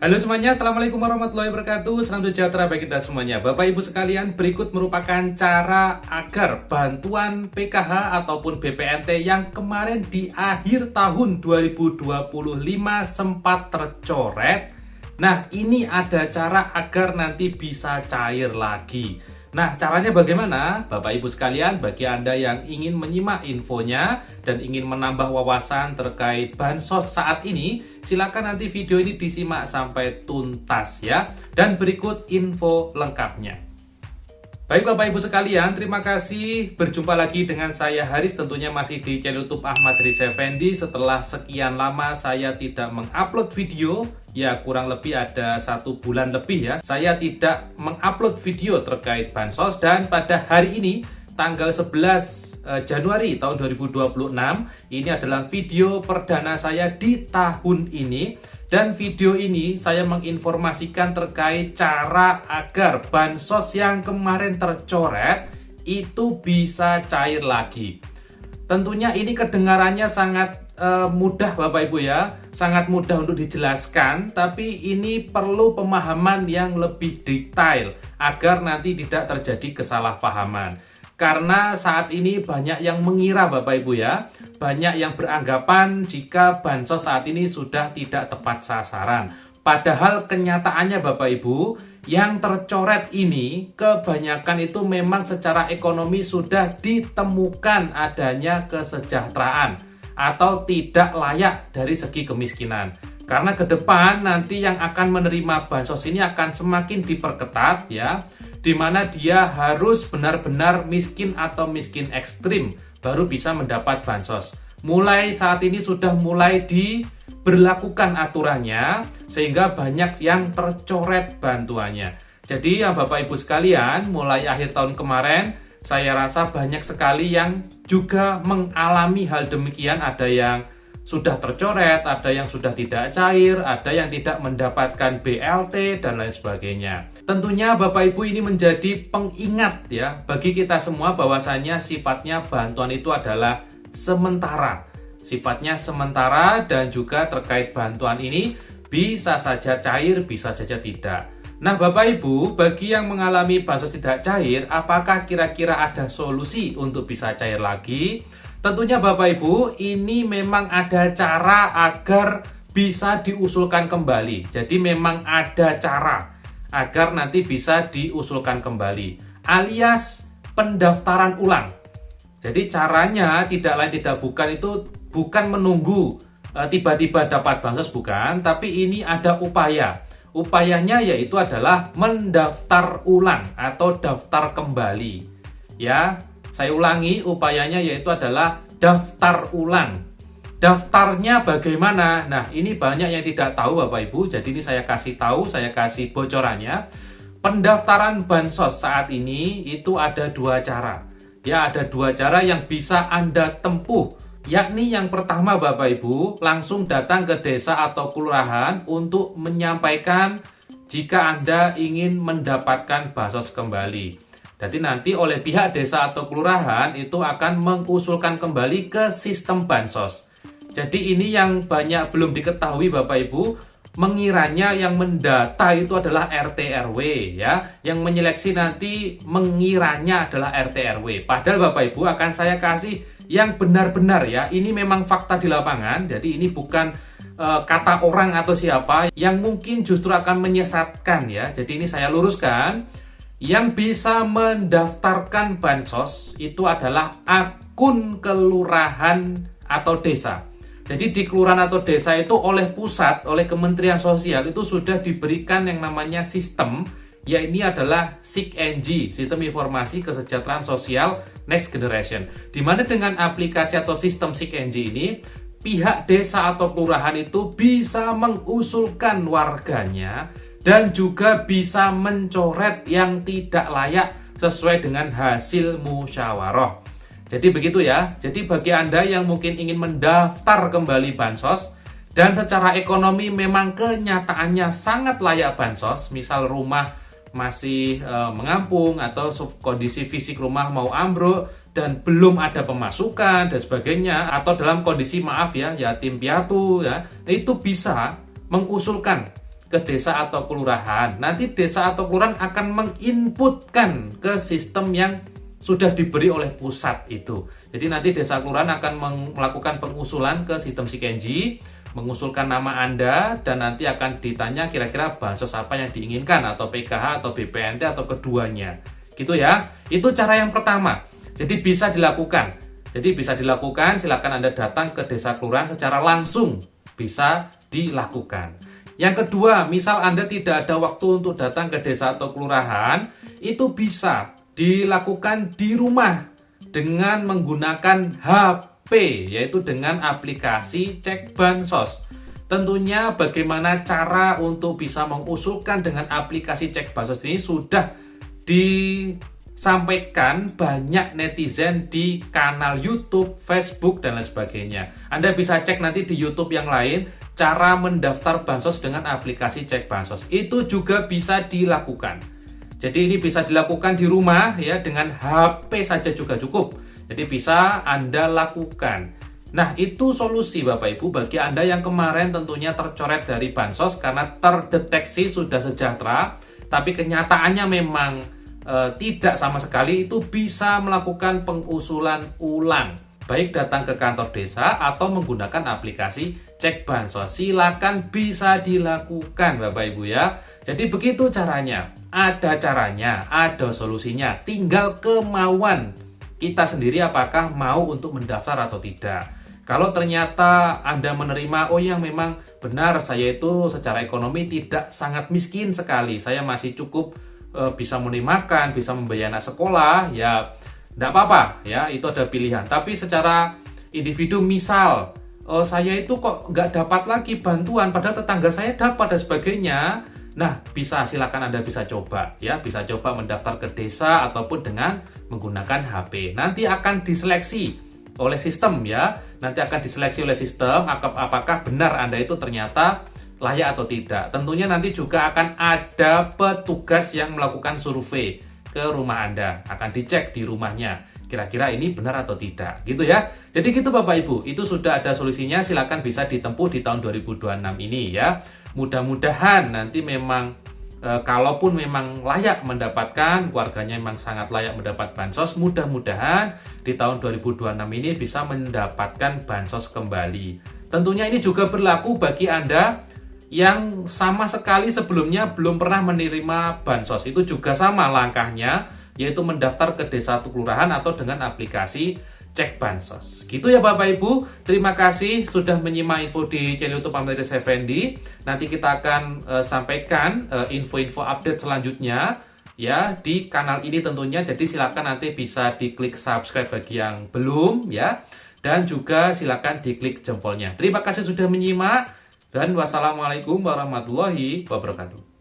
Halo semuanya, Assalamualaikum warahmatullahi wabarakatuh. Salam sejahtera bagi kita semuanya. Bapak Ibu sekalian, berikut merupakan cara agar bantuan PKH ataupun BPNT yang kemarin di akhir tahun 2025 sempat tercoret. Nah, ini ada cara agar nanti bisa cair lagi. Nah, caranya bagaimana? Bapak Ibu sekalian, bagi Anda yang ingin menyimak infonya dan ingin menambah wawasan terkait bansos saat ini, silakan nanti video ini disimak sampai tuntas ya. Dan berikut info lengkapnya. Baik Bapak Ibu sekalian, terima kasih berjumpa lagi dengan saya Haris, tentunya masih di channel YouTube Ahmad Riza Effendi. Setelah sekian lama saya tidak mengupload video, ya kurang lebih ada 1 bulan lebih ya, saya tidak mengupload video terkait bansos. Dan pada hari ini, tanggal 11 Januari tahun 2026, ini adalah video perdana saya di tahun ini. Dan video ini saya menginformasikan terkait cara agar bansos yang kemarin tercoret itu bisa cair lagi. Tentunya ini kedengarannya sangat mudah Bapak Ibu ya, sangat mudah untuk dijelaskan, tapi ini perlu pemahaman yang lebih detail agar nanti tidak terjadi kesalahpahaman. Karena saat ini banyak yang mengira Bapak Ibu ya, banyak yang beranggapan jika bansos saat ini sudah tidak tepat sasaran. Padahal kenyataannya Bapak Ibu, yang tercoret ini kebanyakan itu memang secara ekonomi sudah ditemukan adanya kesejahteraan atau tidak layak dari segi kemiskinan. Karena ke depan nanti yang akan menerima bansos ini akan semakin diperketat ya, di mana dia harus benar-benar miskin atau miskin ekstrim baru bisa mendapat bansos. Mulai saat ini sudah mulai diberlakukan aturannya sehingga banyak yang tercoret bantuannya. Jadi ya Bapak Ibu sekalian, mulai akhir tahun kemarin saya rasa banyak sekali yang juga mengalami hal demikian. Ada yang sudah tercoret, ada yang sudah tidak cair, ada yang tidak mendapatkan BLT, dan lain sebagainya. Tentunya Bapak Ibu ini menjadi pengingat ya bagi kita semua bahwasanya sifatnya bantuan itu adalah sementara. Sifatnya sementara dan juga terkait bantuan ini bisa saja cair, bisa saja tidak. Nah Bapak Ibu, bagi yang mengalami bansos tidak cair, apakah kira-kira ada solusi untuk bisa cair lagi? Tentunya Bapak Ibu, ini memang ada cara agar bisa diusulkan kembali. Jadi memang ada cara agar nanti bisa diusulkan kembali, alias pendaftaran ulang. Jadi caranya tidak lain tidak bukan, itu bukan menunggu tiba-tiba dapat bansos, bukan, tapi ini ada upaya. Upayanya yaitu adalah mendaftar ulang atau daftar kembali. Ya, saya ulangi, upayanya yaitu adalah daftar ulang. Daftarnya bagaimana? Nah, ini banyak yang tidak tahu Bapak Ibu, jadi ini saya kasih tahu, saya kasih bocorannya. Pendaftaran bansos saat ini itu ada 2 cara. Ya, ada 2 cara yang bisa Anda tempuh. Yakni yang pertama Bapak Ibu, langsung datang ke desa atau kelurahan untuk menyampaikan jika Anda ingin mendapatkan bansos kembali. Jadi nanti oleh pihak desa atau kelurahan itu akan mengusulkan kembali ke sistem bansos. Jadi ini yang banyak belum diketahui Bapak Ibu, mengiranya yang mendata itu adalah RT RW ya, yang menyeleksi nanti mengiranya adalah RT RW. Padahal Bapak Ibu akan saya kasih yang benar-benar ya, ini memang fakta di lapangan, jadi ini bukan kata orang atau siapa yang mungkin justru akan menyesatkan ya. Jadi ini saya luruskan, yang bisa mendaftarkan bansos itu adalah akun kelurahan atau desa. Jadi di kelurahan atau desa itu oleh pusat, oleh Kementerian Sosial itu sudah diberikan yang namanya sistem, ya ini adalah SIKNG, Sistem Informasi Kesejahteraan Sosial Next Generation. Dimana dengan aplikasi atau sistem SIKNG ini, pihak desa atau kelurahan itu bisa mengusulkan warganya dan juga bisa mencoret yang tidak layak sesuai dengan hasil musyawarah. Jadi begitu ya. Jadi bagi Anda yang mungkin ingin mendaftar kembali bansos dan secara ekonomi memang kenyataannya sangat layak bansos, misal rumah masih mengampung atau kondisi fisik rumah mau ambruk dan belum ada pemasukan dan sebagainya, atau dalam kondisi maaf ya yatim piatu ya, itu bisa mengusulkan ke desa atau kelurahan, nanti desa atau kelurahan akan menginputkan ke sistem yang sudah diberi oleh pusat itu. Jadi nanti desa kelurahan akan melakukan pengusulan ke sistem Sikenji, mengusulkan nama Anda, dan nanti akan ditanya kira-kira bansos apa yang diinginkan, atau PKH atau BPNT atau keduanya. Gitu ya. Itu cara yang pertama. Jadi bisa dilakukan. Silakan Anda datang ke desa kelurahan secara langsung. Bisa dilakukan. Yang kedua, misal Anda tidak ada waktu untuk datang ke desa atau kelurahan, itu bisa dilakukan di rumah dengan menggunakan HP, yaitu dengan aplikasi Cek Bansos. Tentunya bagaimana cara untuk bisa mengusulkan dengan aplikasi Cek Bansos ini sudah disampaikan banyak netizen di kanal YouTube, Facebook, dan lain sebagainya. Anda bisa cek nanti di YouTube yang lain, cara mendaftar bansos dengan aplikasi Cek Bansos. Itu juga bisa dilakukan. Jadi ini bisa dilakukan di rumah ya, dengan HP saja juga cukup. Jadi bisa Anda lakukan. Nah, itu solusi Bapak Ibu bagi Anda yang kemarin tentunya tercoret dari bansos karena terdeteksi sudah sejahtera, tapi kenyataannya memang tidak sama sekali. Itu bisa melakukan pengusulan ulang, baik datang ke kantor desa atau menggunakan aplikasi Cek Bansos. Silakan, bisa dilakukan Bapak Ibu ya. Jadi begitu caranya. Ada caranya, ada solusinya. Tinggal kemauan kita sendiri apakah mau untuk mendaftar atau tidak. Kalau ternyata Anda menerima, oh yang memang benar, saya itu secara ekonomi tidak sangat miskin sekali, saya masih cukup bisa makan, bisa membayar anak sekolah, ya tidak apa-apa ya, itu ada pilihan. Tapi secara individu, misal saya itu kok nggak dapat lagi bantuan padahal tetangga saya dapat dan sebagainya, nah silakan Anda bisa coba ya, bisa coba mendaftar ke desa ataupun dengan menggunakan HP. Nanti akan diseleksi oleh sistem ya, nanti akan diseleksi oleh sistem apakah benar Anda itu ternyata layak atau tidak. Tentunya nanti juga akan ada petugas yang melakukan survei ke rumah Anda, akan dicek di rumahnya kira-kira ini benar atau tidak, gitu ya. Jadi gitu Bapak Ibu, itu sudah ada solusinya, silakan bisa ditempuh di tahun 2026 ini ya. Mudah-mudahan nanti memang kalaupun memang layak mendapatkan, keluarganya memang sangat layak mendapat bansos, mudah-mudahan di tahun 2026 ini bisa mendapatkan bansos kembali. Tentunya ini juga berlaku bagi Anda yang sama sekali sebelumnya belum pernah menerima bansos. Itu juga sama langkahnya, yaitu mendaftar ke desa atau kelurahan atau dengan aplikasi Cek Bansos. Gitu ya Bapak Ibu. Terima kasih sudah menyimak info di channel YouTube Amrilis Effendi. Nanti kita akan sampaikan info-info update selanjutnya ya di kanal ini tentunya. Jadi silakan nanti bisa diklik subscribe bagi yang belum ya. Dan juga silakan diklik jempolnya. Terima kasih sudah menyimak. Dan wassalamualaikum warahmatullahi wabarakatuh.